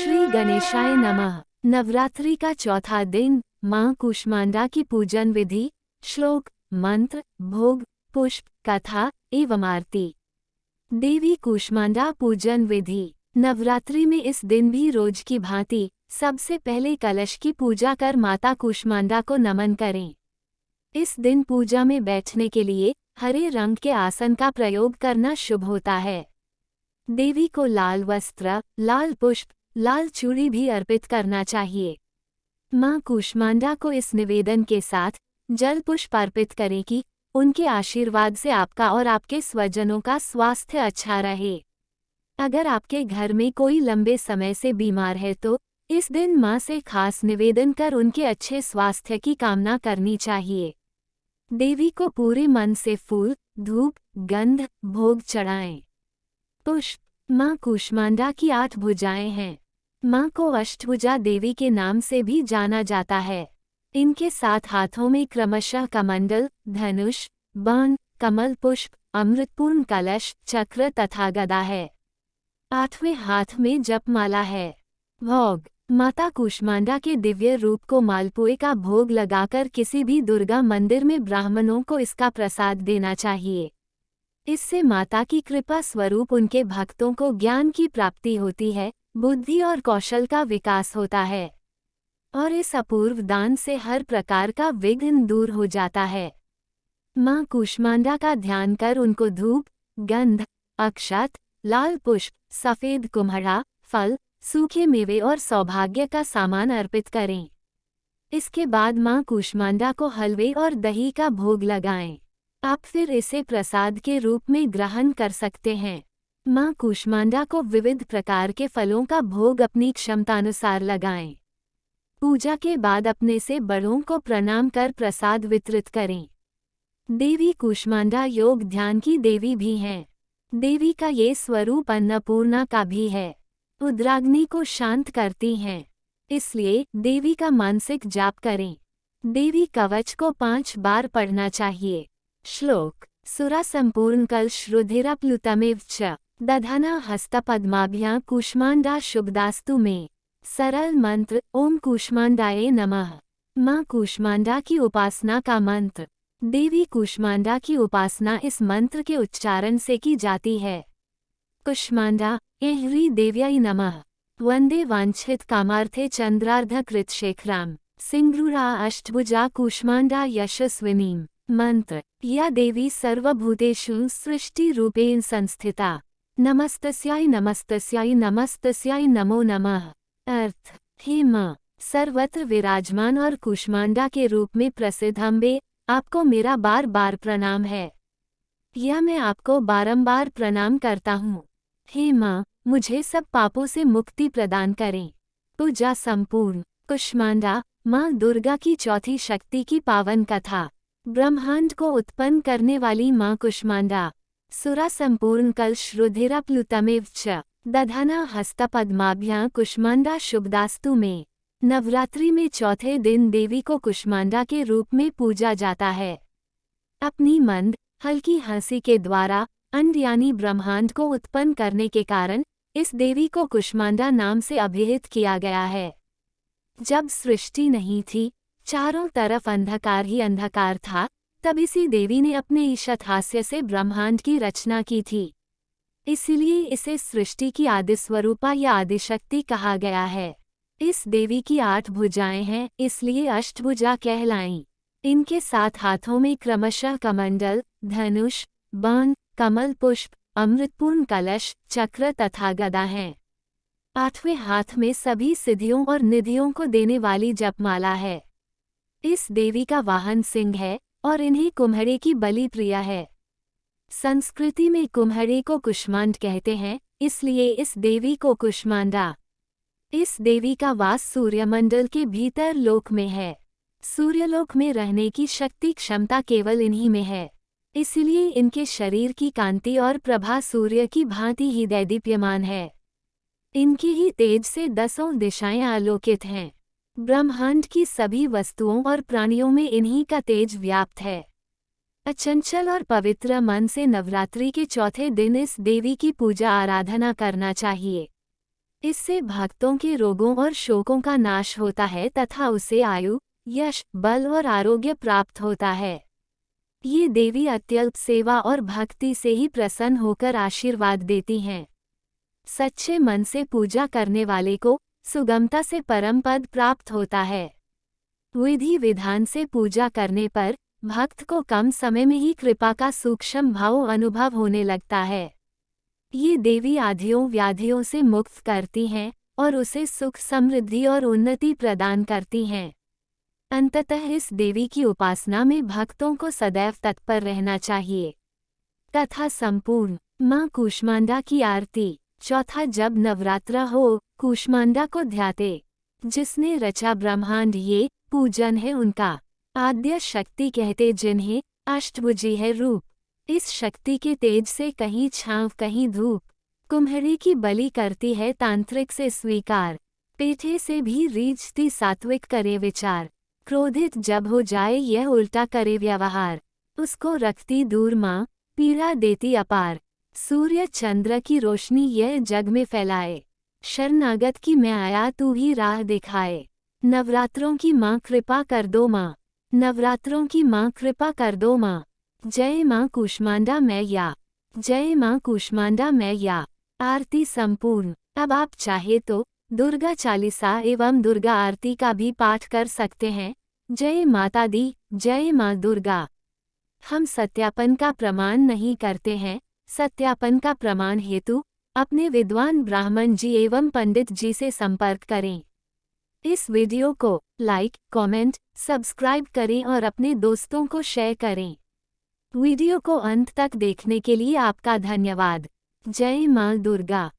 श्री गणेशाय नमः। नवरात्रि का चौथा दिन मां कूष्मांडा की पूजन विधि, श्लोक, मंत्र, भोग, पुष्प, कथा एवं आरती। देवी कूष्मांडा पूजन विधि। नवरात्रि में इस दिन भी रोज की भांति सबसे पहले कलश की पूजा कर माता कूष्मांडा को नमन करें। इस दिन पूजा में बैठने के लिए हरे रंग के आसन का प्रयोग करना शुभ होता है। देवी को लाल वस्त्र, लाल पुष्प, लाल चूड़ी भी अर्पित करना चाहिए। मां कूष्मांडा को इस निवेदन के साथ जल पुष्प अर्पित करें कि उनके आशीर्वाद से आपका और आपके स्वजनों का स्वास्थ्य अच्छा रहे। अगर आपके घर में कोई लंबे समय से बीमार है तो इस दिन मां से खास निवेदन कर उनके अच्छे स्वास्थ्य की कामना करनी चाहिए। देवी को पूरे मन से फूल, धूप, गंध, भोग चढ़ाएं। पुष्प। मां कूष्मांडा की 8 भुजाएं हैं। मां को अष्टभुजा देवी के नाम से भी जाना जाता है। इनके 7 हाथों में क्रमशः कमंडल, धनुष, बाण, कमल पुष्प, अमृतपूर्ण कलश, चक्र तथा गदा है। 8वें हाथ में जपमाला है। भोग। माता कूष्मांडा के दिव्य रूप को मालपुए का भोग लगाकर किसी भी दुर्गा मंदिर में ब्राह्मणों को इसका प्रसाद देना चाहिए। इससे माता की कृपा स्वरूप उनके भक्तों को ज्ञान की प्राप्ति होती है, बुद्धि और कौशल का विकास होता है और इस अपूर्व दान से हर प्रकार का विघ्न दूर हो जाता है। मां कूष्मांडा का ध्यान कर उनको धूप, गंध, अक्षत, लाल पुष्प, सफेद कुम्हड़ा, फल, सूखे मेवे और सौभाग्य का सामान अर्पित करें। इसके बाद मां कूष्मांडा को हलवे और दही का भोग लगाएं। आप फिर इसे प्रसाद के रूप में ग्रहण कर सकते हैं। मां कूष्मांडा को विविध प्रकार के फलों का भोग अपनी क्षमतानुसार लगाएं। पूजा के बाद अपने से बड़ों को प्रणाम कर प्रसाद वितरित करें। देवी कूष्मांडा योग ध्यान की देवी भी हैं। देवी का ये स्वरूप अन्नपूर्णा का भी है। उद्राग्नि को शांत करती हैं। इसलिए देवी का मानसिक जाप करें। देवी कवच को 5 बार पढ़ना चाहिए। श्लोक। सुरा संपूर्ण कलश रुधिरप्लुतमेव च दधना हस्तपद्माभ्यां कूष्मांडा शुभदास्तु में। सरल मंत्र, ओम कूष्मांडाये नमः। मां कूष्मांडा की उपासना का मंत्र। देवी कूष्मांडा की उपासना इस मंत्र के उच्चारण से की जाती है। कूष्मांडा एह्री देव्याय नमः। वंदे वांछित कामार्थे चंद्रार्धकृत शेखराम सिंगरूरा अष्टभुजा कूष्मांडा यशस्विनीम। मंत्र। या देवी सर्वभूतेषु सृष्टि रूपेण संस्थिता। नमस्तस्याय नमस्तस्याय नमस्तस्याय नमो नमः। अर्थ। हे मां, सर्वत्र विराजमान और कूष्मांडा के रूप में प्रसिद्ध अम्बे, आपको मेरा बार बार प्रणाम है। या मैं आपको बारंबार प्रणाम करता हूँ। हे मां, मुझे सब पापों से मुक्ति प्रदान करें। पूजा संपूर्ण। कूष्मांडा मां दुर्गा की चौथी शक्ति की पावन कथा। ब्रह्मांड को उत्पन्न करने वाली मां कूष्मांडा। सुरा संपूर्ण कलश रुधिरप्लुतमेव च दधना हस्तपद्माभ्यां कूष्मांडा शुभदास्तु में। नवरात्रि में चौथे दिन देवी को कूष्मांडा के रूप में पूजा जाता है। अपनी मंद, हल्की हंसी के द्वारा अंड यानी ब्रह्मांड को उत्पन्न करने के कारण इस देवी को कूष्मांडा नाम से अभिहित किया गया है। जब सृष्टि नहीं थी, चारों तरफ अंधकार ही अंधकार था, तब इसी देवी ने अपने ईशत हास्य से ब्रह्मांड की रचना की थी। इसीलिए इसे सृष्टि की आदिस्वरूपा या आदिशक्ति कहा गया है। इस देवी की 8 भुजाएं हैं, इसलिए अष्टभुजा कहलाईं। इनके 7 हाथों में क्रमशः कमंडल, धनुष, बाण, कमल पुष्प, अमृतपूर्ण कलश, चक्र तथा गदा हैं। 8वें हाथ में सभी सिद्धियों और निधियों को देने वाली जपमाला है। इस देवी का वाहन सिंह है और इन्हें कुम्हड़े की बलि प्रिय है। संस्कृति में कुम्हड़े को कुष्मांड कहते हैं, इसलिए इस देवी को कुष्मांडा। इस देवी का वास सूर्यमंडल के भीतर लोक में है। सूर्यलोक में रहने की शक्ति क्षमता केवल इन्हीं में है। इसलिए इनके शरीर की कांति और प्रभा सूर्य की भांति ही दैदीप्यमान है। इनके ही तेज से 10 दिशाएं आलोकित हैं। ब्रह्मांड की सभी वस्तुओं और प्राणियों में इन्हीं का तेज व्याप्त है। अचंचल और पवित्र मन से नवरात्रि के चौथे दिन इस देवी की पूजा आराधना करना चाहिए। इससे भक्तों के रोगों और शोकों का नाश होता है तथा उसे आयु, यश, बल और आरोग्य प्राप्त होता है। ये देवी अत्यल्प सेवा और भक्ति से ही प्रसन्न होकर आशीर्वाद देती हैं। सच्चे मन से पूजा करने वाले को सुगमता से परम पद प्राप्त होता है। विधि विधान से पूजा करने पर भक्त को कम समय में ही कृपा का सूक्ष्म भाव अनुभव होने लगता है। ये देवी आधियों व्याधियों से मुक्त करती हैं और उसे सुख, समृद्धि और उन्नति प्रदान करती हैं। अंततः इस देवी की उपासना में भक्तों को सदैव तत्पर रहना चाहिए। कथा संपूर्ण। मां कूष्मांडा की आरती। चौथा, जब नवरात्र हो, कूष्मांडा को ध्याते। जिसने रचा ब्रह्मांड ये पूजन है उनका। आद्य शक्ति कहते जिन्हें, अष्टभुजी है रूप। इस शक्ति के तेज से कहीं छांव कहीं धूप। कुम्हरी की बलि करती है तांत्रिक से स्वीकार। पेठे से भी रीझती सात्विक करे विचार। क्रोधित जब हो जाए यह उल्टा करे व्यवहार। उसको रखती दूर माँ, पीड़ा देती अपार। सूर्य चंद्र की रोशनी यह जग में फैलाए। शरणागत की मैं आया तू ही राह दिखाए। नवरात्रों की माँ कृपा कर दो माँ। नवरात्रों की माँ कृपा कर दो माँ। जय माँ कूष्मांडा मैया। जय माँ कूष्मांडा मैया। आरती संपूर्ण। अब आप चाहे तो दुर्गा चालीसा एवं दुर्गा आरती का भी पाठ कर सकते हैं। जय माता दी, जय माँ दुर्गा। हम सत्यापन का प्रमाण नहीं करते हैं। सत्यापन का प्रमाण हेतु अपने विद्वान ब्राह्मण जी एवं पंडित जी से संपर्क करें। इस वीडियो को लाइक, कमेंट, सब्सक्राइब करें और अपने दोस्तों को शेयर करें। वीडियो को अंत तक देखने के लिए आपका धन्यवाद। जय माँ दुर्गा।